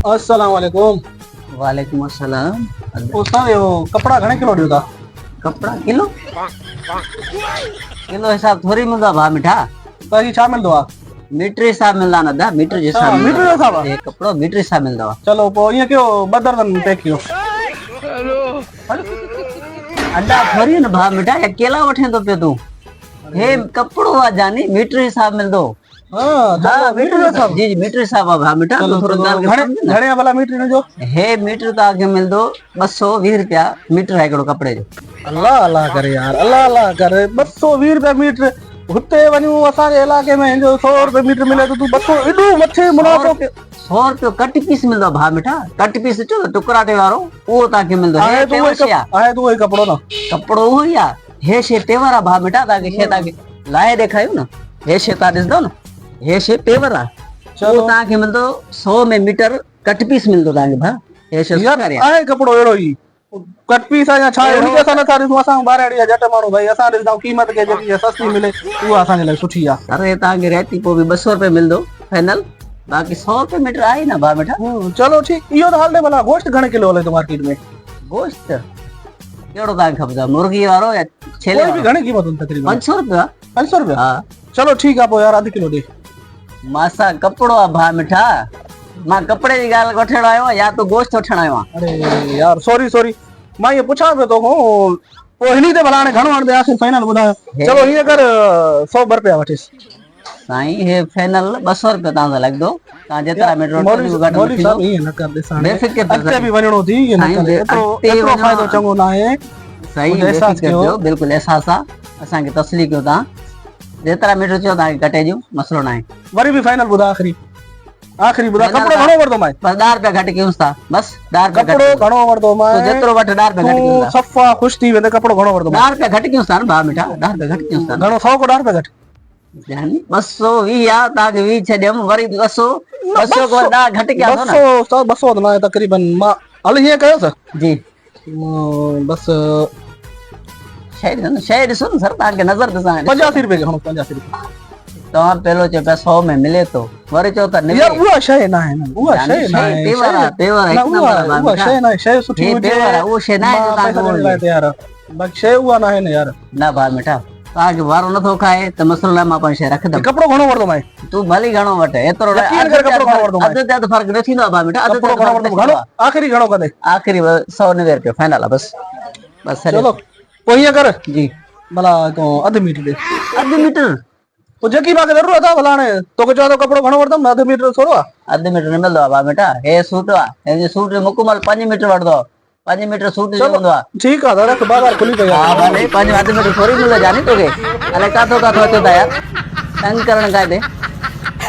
अस्सलाम वालेकुम। वालेकुम अस्सलाम। उस्ताद वो कपड़ा घणे किलो ॾियो था? कपड़ा किलो किलो हिसाब थोड़ी मिलदा भा मिठा। त ही छा मिलंदो आहे? मीटर हिसाब मिलदा न दा, मीटर जे अच्छा, हिसाब मीटर जो हिसाब आहे? ये कपड़ो मीटर हिसाब मिलदा। चलो पोइ ईअं कयो, 2 दर्जन पैक कयो। अड्डा थोड़ी न भा मिठा, अकेला वठे तो पे तू। हे कपड़ो आ जानी मीटर हिसाब मिलदो। हाँ चलो मीटर जो हिसाब। जी जी मीटर हिसाब आ भा मिठा। चलो थोरो चलो ॻाल्हि खे घणे सम्झ न। घणे भला मीटर जो? हे मीटर तव्हांखे मिलंदो 220 रुपया मीटर आहे हिकिड़ो कपिड़े जो। अल्लाह अल्लाह करे यार, अल्लाह अल्लाह करे। 220 रुपया मीटर हुते वञूं असांजे इलाइक़े में हिनजो 100 रुपए मीटर मिले तो तू 200 एॾो मथे मुनाफ़ो। 100 रुपयो कट पीस मिलंदो भा मिठा। कट पीस चो टुकड़ा टे वारो उहो तव्हांखे मिलंदो। आहे तो वही कपड़ो न? कपड़ो उहो ई आहे। हे शइ पेवर आहे भा मिठा। तव्हांखे शइ तव्हांखे लाहे ॾेखारियो न। हे शइ तव्हां ॾिसंदव न, हे शइ पेवर आहे। चलो तव्हांखे मिलंदो 100 में मीटर कट पीस मिलंदो तव्हांखे भा। हे शइ आहे कपड़ो अहिड़ो ई कट पीस आहे या छा आहे? हुनखे असां नथा ॾिसूं। असां ॿाहिरि अहिड़ी जट माण्हू भाई, असां ॾिसंदा क़ीमत खे जेकी सस्ती मिले उहा असांजे लाइ सुठी आहे। अरे तव्हांखे रहती पोइ बि 200 रुपए मिलंदो फाइनल। बाक़ी 100 रुपए मीटर आहे न भा मिठा। चलो ठीक, इहो त हलंदे भला। गोश्त घणे किलो हले थो मार्केट में? गोश्त कहिड़ो तव्हांखे खपंदो, मुर्गी वारो या छेले कोई बि वारो? घणे कीमत हूंदी तकरीबन? 500 रुपया। 500 रुपया? हा चलो ठीक आहे, पोइ यार अधु किलो ॾे। मासा कपड़ो आहे भा मिठा। मां कपड़े जी ॻाल्हि वठण आयो आहियां या तो गोश्त वठण आयो आहियां? अरे यार सॉरी सॉरी, मां इहो पुछां पियो तोखां, पोइ हिनी ते भला हाणे घणो हणंदे फाइनल ॿुधायो। चलो हीअं कर 100 रुपया वठिस साईं। हे फाइनल 200 रुपया तव्हां लॻंदो। तव्हां जेतिरा मीटर मौलवी साहब ईअं न कर ॾिसां, अॻिते बि वञणो थी, ईअं न कर। एतिरो फ़ाइदो चङो न आहे। सही एहसास कयो, बिल्कुलु एहसास आहे। असांखे तसली कयो तव्हां। जेतिरा मीटर चयो तव्हांखे कटे ॾियूं, मसलो न आहे। वरी बि फाइनल ॿुधा, आख़िरी ॿुधा। कपिड़ो घणो वठंदो मां? बस 10 रुपया घटि कयूंसि था। बस 10 रुपया कपिड़ो घणो वठंदो मां? जेतिरो वठ 10 रुपया घटि कयूं था। सफ़ा ख़ुशि थी वेंदे। कपिड़ो घणो वठंदो? 10 रुपया घटि कयूंसि था न भा मिठा। 10 रुपया घटि कयूंसि था। घणो? 100 को 10 रुपया घटि? 220 आहे तव्हांखे 20 छॾियमि, वरी 200 को 10 घटि कया थो न। 200 त न आहे तकरीबन। मां हल हीअं कयोसि जी। बस शइ ॾिसो न सर, तव्हांखे नज़र ॾिसां। 85 रुपए के खणो। 85 रुपए तव्हां पहिरियों चयो पिया 100 में मिले थो, वरी चओ था यार उहा शइ न आहे न। उहा शइ न आहे। पेवर आहे, पेवर आहे। उहा शइ न आहे। शइ सुठी हुजे, पेवर आहे। उहो शइ न आहे जो तव्हांखे यार। बाक़ी शइ उहा न आहे न यार। न भा मिठा, तव्हांखे वारो नथो खाए त मसलो न। मां पंहिंजी शइ रखंदमि। कपिड़ो घणो वठंदो मां? तूं भली घणो वठ, एतिरो अधु ते अधु फर्क़ु न थींदो आहे भा मिठा। अधु ते आख़िरी घणो कंदे? आख़िरी 190 रुपया फाइनल आहे। बस बस। चलो पोइ हीअं कर जी, भला अधु मीटर ॾे। अधु मीटर? पोइ जेकी मूंखे ज़रूरत आहे भला। हाणे तोखे चवां थो कपिड़ो घणो वठंदुमि, अधु मीटर थोरो आहे? अधु मीटर न मिलंदो आहे भा मिठा। हे सूट आहे, हिन सूट मुकमल 5 मीटर वठंदो। 5 मीटर सूट जो हूंदो आहे। ठीकु आहे दादा, बाज़ार खुली पई आहे। हा भले 5 अधु मीटर थोरी मिलंदो जानी तोखे। अलाए काथो काथो अचो था यार, तंग करण काथे।